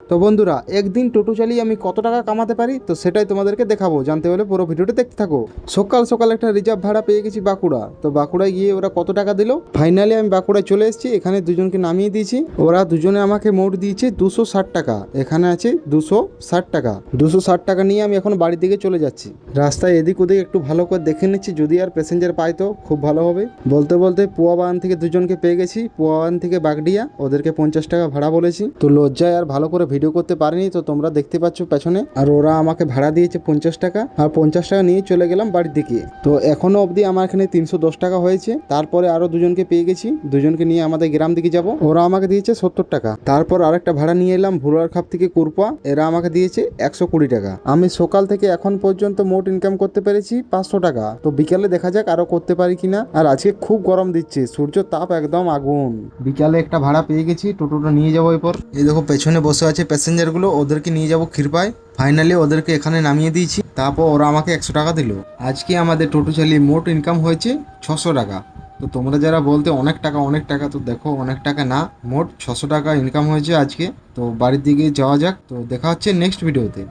তো বন্ধুরা, একদিন টোটো চালিয়ে আমি কত টাকা কামাতে পারি তো সেটাই তোমাদেরকে দেখাবো। জানতে হলে পুরো ভিডিওটা দেখতে থাকো। সকাল সকাল একটা রিজার্ভ ভাড়া পেয়ে গেছি বাঁকুড়া। তো বাঁকুড়ায় গিয়ে ওরা কত টাকা দিল, ফাইনালি আমি বাঁকুড়ায় চলে এসেছি। এখানে দুজনকে নামিয়ে দিয়েছি, ওরা দুজনে আমাকে মোট দিয়েছে 260 টাকা। এখানে আছে 260 টাকা। 260 টাকা নিয়ে আমি এখন বাড়ির দিকে চলে যাচ্ছি। রাস্তায় এদিক ওদিক একটু ভালো করে দেখে নিচ্ছি, যদি আর প্যাসেঞ্জার পাই তো খুব ভালো হবে। বলতে বলতে পোয়াবাগান থেকে দুজনকে পেয়ে গেছি, পোয়াবাগান থেকে বাগডিয়া। ওদেরকে 50 টাকা ভাড়া বলেছি। তো লজ্জায় আর ভালো করে ভিডিও করতে পারিনি, তো তোমরা দেখতে পাচ্ছ পেছনে। আর ওরা আমাকে ভাড়া দিয়েছে 50 টাকা, আর 50 টাকা নিয়ে চলে গেলাম বাড়ির দিকে। তো এখনো অবধি আমার এখানে 310 টাকা হয়েছে। তারপরে আরো দুজনকে পেয়ে গেছি, দুজনকে নিয়ে আমাদের গ্রাম দিকে যাব। ওরা আমাকে দিয়েছে 70 টাকা। তারপর আরেকটা ভাড়া নিয়ে এলাম ভুলার খাপ থেকে কুরপা, এরা আমাকে দিয়েছে 120 টাকা। আমি সকাল থেকে এখন পর্যন্ত মোট ইনকাম করতে পেরেছি 500 টাকা। তো বিকালে দেখা যাক আরো করতে পারি কিনা। আর আজকে খুব গরম দিচ্ছে, সূর্য তাপ একদম আগুন। বিকালে একটা ভাড়া পেয়ে গেছি, টোটোটা নিয়ে যাবো এরপর। এই দেখো পেছনে বসে আছে প্যাসেঞ্জার গুলো, ওদেরকে নিয়ে যাবো ক্ষীরপাই। ফাইনালি ওদেরকে এখানে নামিয়ে দিয়েছি, তারপর ওরা আমাকে 100 টাকা দিল। আজকে আমাদের টোটো চালিয়ে মোট ইনকাম হয়েছে 600 টাকা। তো তোমরা যারা বলতে অনেক টাকা অনেক টাকা, তো দেখো অনেক টাকা না, মোট 600 টাকা ইনকাম হয়েছে আজকে। তো বাড়ির দিকে যাওয়া যাক, তো দেখা হচ্ছে নেক্সট ভিডিওতে।